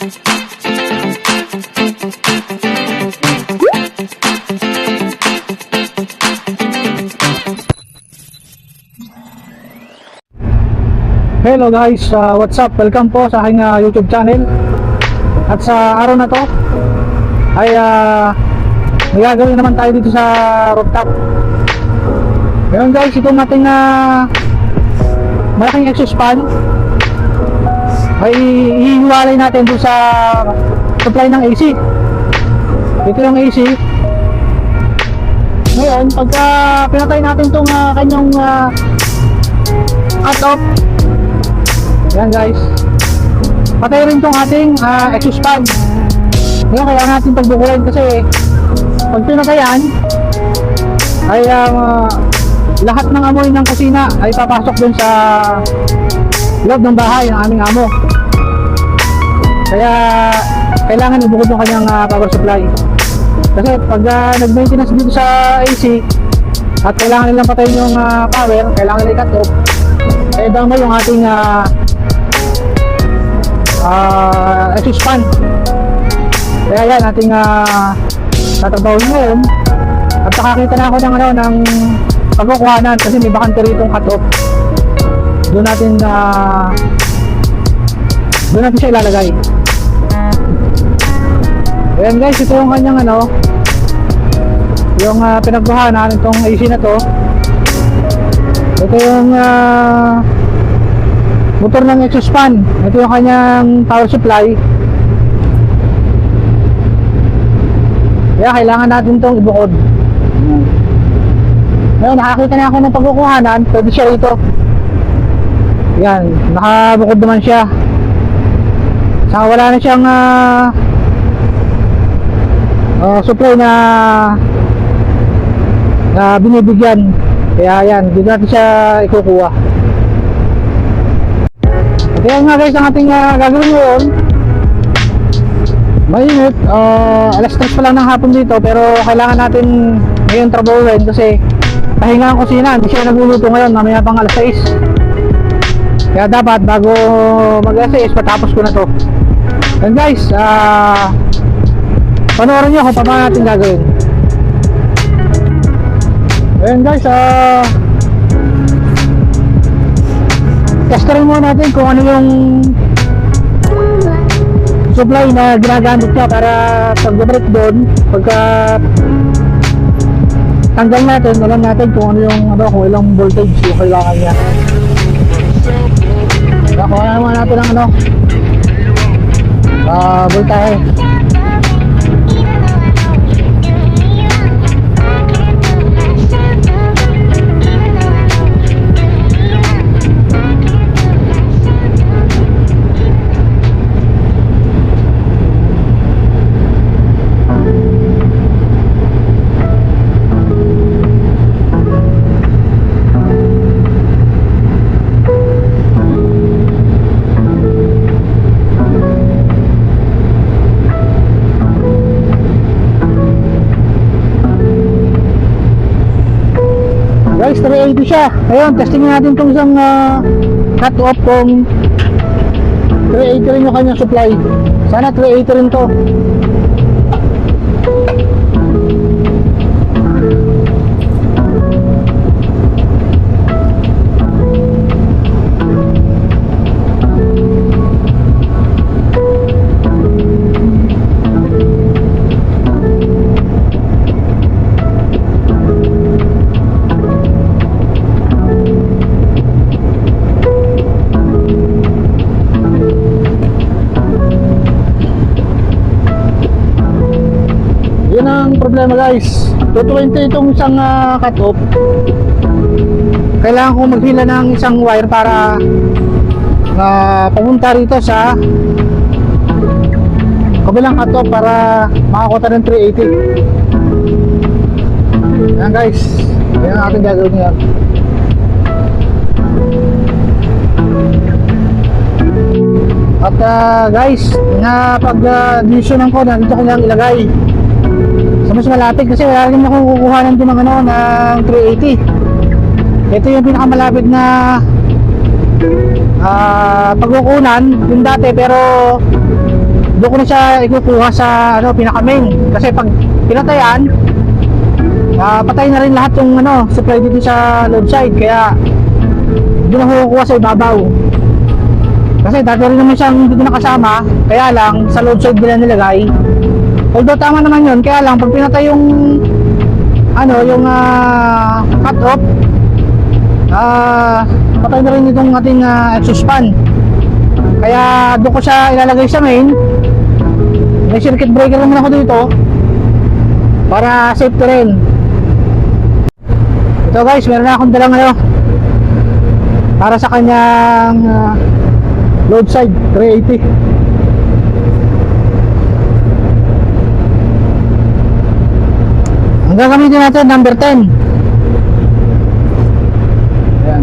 Hello guys, what's up? Welcome po sa aking YouTube channel. At sa araw na to ay magagawin naman tayo dito sa rooftop. Ngayon guys, itong ating malaking exhaust fan ay ihiwalay natin doon sa supply ng AC. Ito yung AC. Ngayon, pagka pinatay natin itong kanyang cut-off, yan guys, patay rin itong ating exhaust fan. Ngayon, kaya natin pagbukulin kasi pag pinatayan ay lahat ng amoy ng kusina ay papasok dun sa loob ng bahay ng aming amo. Kaya kailangan ibukod yung kanyang power supply. Kasi pag nag-maintenance dito sa AC at kailangan nilang patayin yung power, kailangan nila i-cut off, eh damay yung ating exhaust fan. Kaya yan ating tatrabahoin ngayon. At nakakita na ako ng pagkukuhanan kasi may bakante rito cut off. Doon natin siya ilalagay. Ayan guys, ito yung kanyang yung pinagkuhanan itong AC na to. Ito yung motor ng exhaust fan. Ito yung kanyang power supply. Kaya kailangan natin itong ibukod. Ngayon, nakakita na ako ng pagkukuhanan. Pwede siya rito. Yan, nakabukod naman siya. Saka wala na siyang supply na binibigyan. Kaya yan, dito natin siya ikukuha. Kaya nga guys, ang ating gagawin ngayon, mainit, alas 3 pa lang ng hapon dito, pero kailangan natin ngayon trabahuin kasi pahinga ang kusina, hindi siya nagluluto ngayon, mamaya pang alas 6. Kaya dapat bago mag alas 6 patapos ko na to. And guys, panoorin nyo kung paano natin gagawin. Ayan guys, testerin muna natin kung ano yung supply na ginagamit niya para pag-break down, pagka tanggal natin, alam natin kung ano yung kung ilang voltage yung kailangan niya. Nakuha naman natin ang voltahe. Guys, 380 siya. Ayun, testingin natin itong isang cut off kung 380 rin yung kanyang supply. Sana 380 rin to. Yun ang problema guys. 220 itong isang cut off. Kailangan ko maghila ng isang wire para pumunta rito sa kabilang cut off para makakuha ng 380. Yan guys, yan ang ating gagawin ngayon. At guys, napag-divisionan ko na dito ko lang ilagay sa mas malapit kasi wala rin akong kukuhanan doon ng 380. Ito yung pinakamalapit na pagkukunan yung dati, pero doon ko na siya ikukuha sa ano, pinaka-main. Kasi pag pinatayan, patay na rin lahat yung ano, supply dito sa load side. Kaya doon ako kukuha sa ibabaw. Kasi dati rin naman siyang dito nakasama, kaya lang sa load side nila nilagay. Although tama naman yun, kaya lang pag pinatay yung ano, yung cut off, patay na rin itong ating exhaust fan. Kaya doon ko siya ilalagay sa main. May circuit breaker naman ako dito para safety rin. Ito guys, meron na akong dalang ano para sa kanyang load side 380. Ang gagamitin natin number 10. Ayan.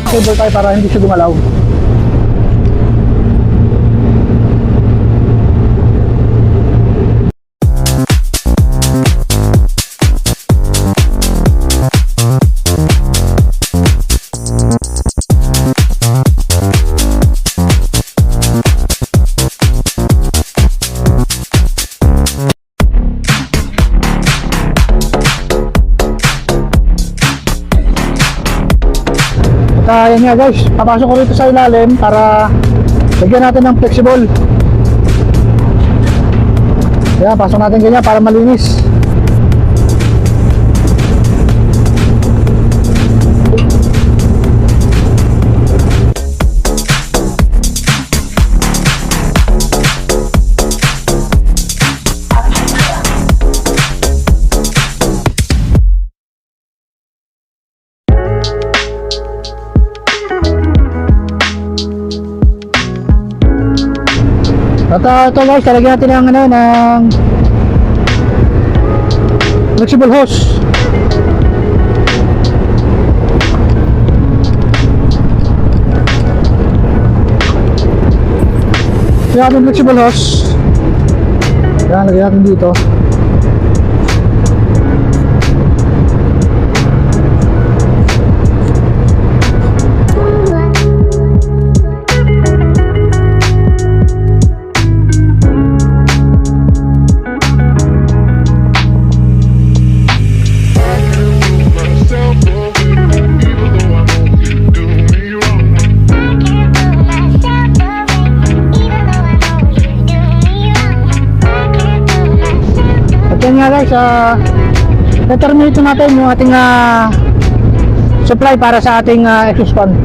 Cable tayo para hindi siya gumalaw. Yan nga guys, papasok ko rito sa ilalim para lagyan natin ng flexible. Yan, pasok natin ganyan para malinis. At ito guys, talagyan natin ng ano, ng flexible hose. Lagyan natin flexible hose. Yan, lagyan natin dito. Yan nga guys, na-terminate natin yung ating supply para sa ating exhaust fan.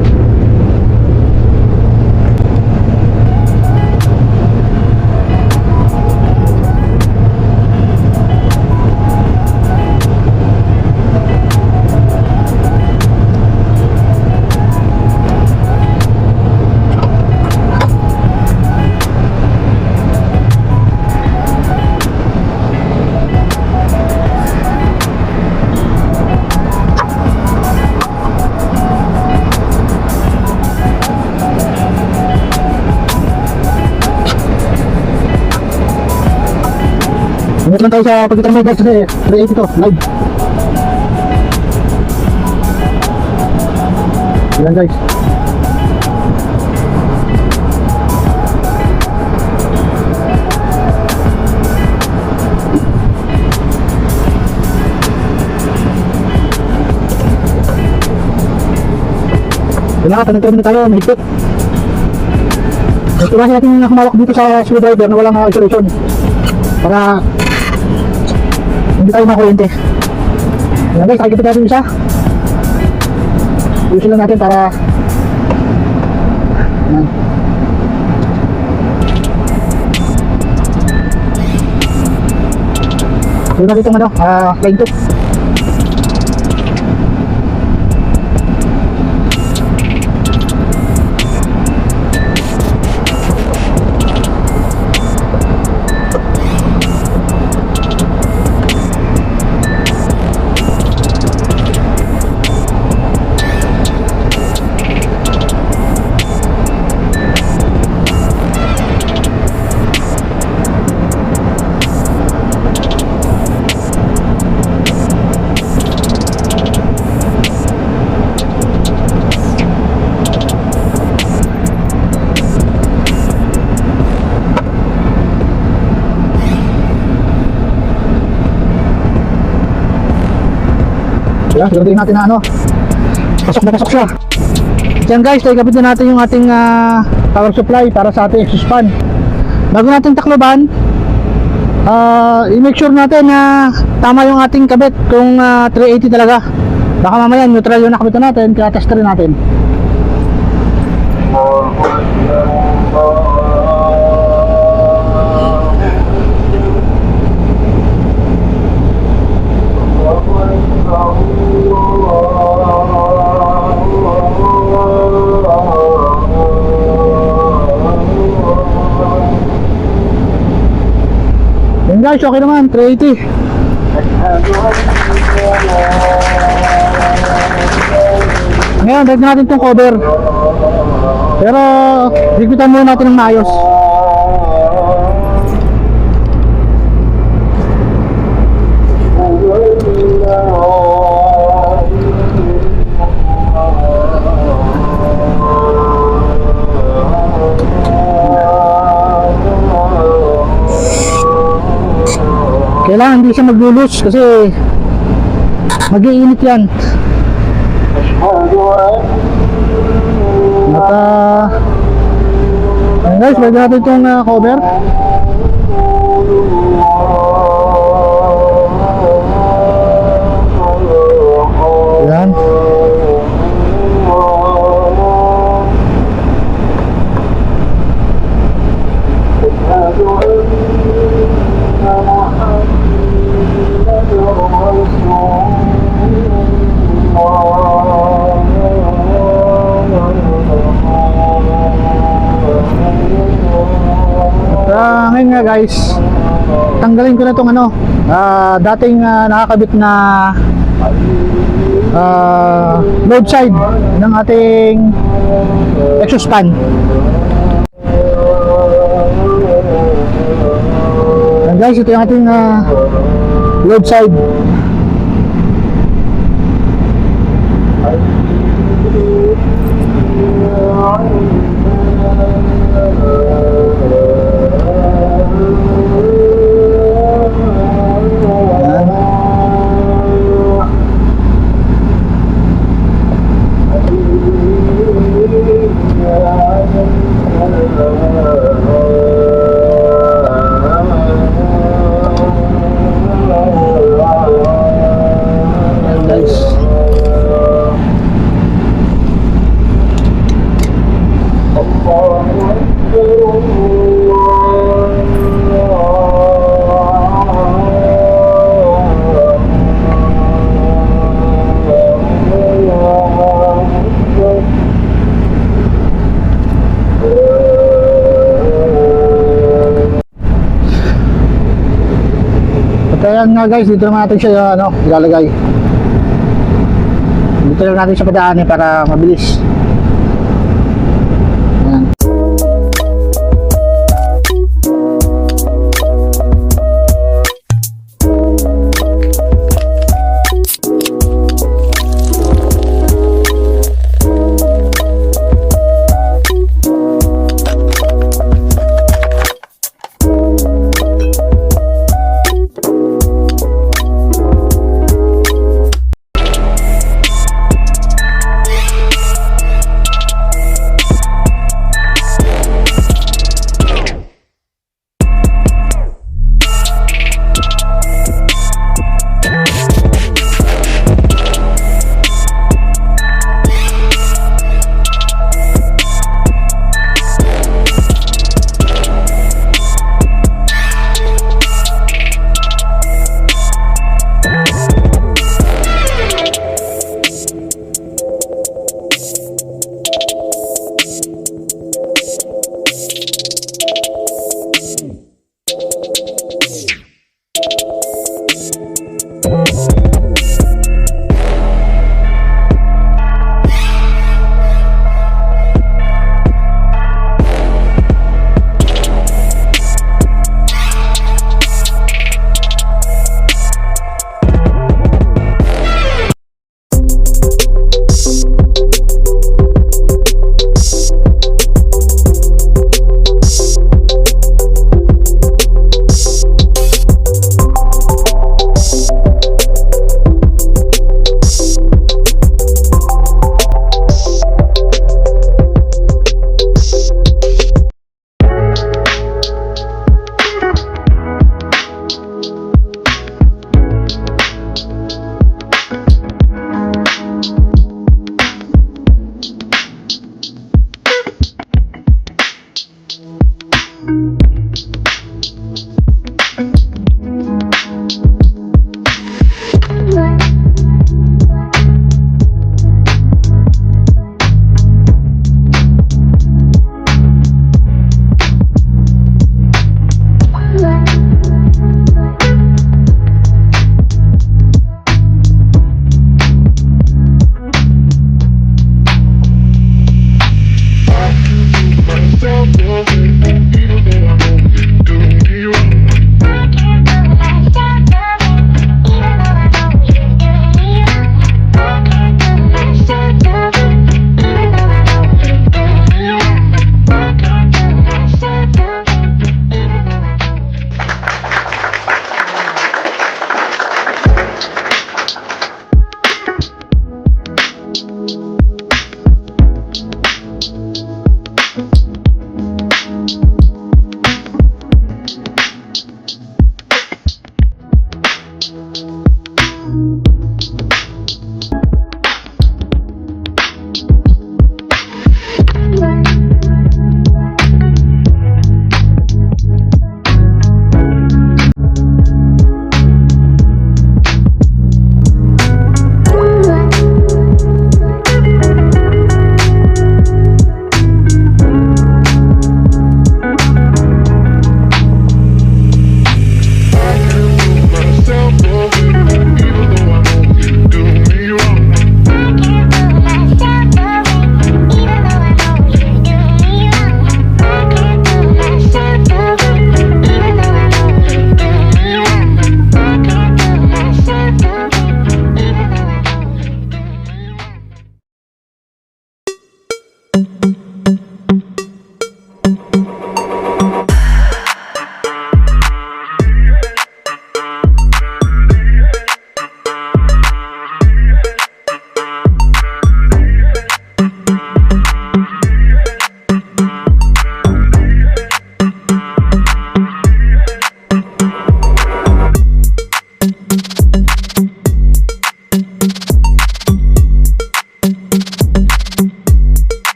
Ingat lang tayo sa pagkita guys kasi 380 to, live. Yan guys. Kailangan tanong na tayo, mahigpit. Iwasan natin yung humawak dito sa screwdriver na walang isolation para hindi tayo makuryente. Ayan guys, nakikita natin isa. Ayusin lang natin para ayan. Doon na dito ng line 2. Ayan, siguraduhin natin na pasok na pasok siya. Diyan guys, ikabit na natin yung ating power supply para sa ating exhaust fan. Bago natin takloban, i-make sure natin na tama yung ating kabit kung 380 talaga. Baka mamaya neutral yung nakabit natin, kaya test rin natin. Yan guys, okay naman, 380. Ngayon, ready natin itong cover. Pero, higpitan muna natin ng maayos. Kailangan hindi siya maglulus kasi mag-iinit yan. At ayan guys, lagyan natin itong cover. Ayan. Ngayon nga guys, tanggalin ko na itong dating nakakabit na load side ng ating exhaust fan. Ayan guys, ito yung ating load side. Kaya nga guys, dito naman natin siya ilalagay. Dito lang natin siya padaanin para mabilis.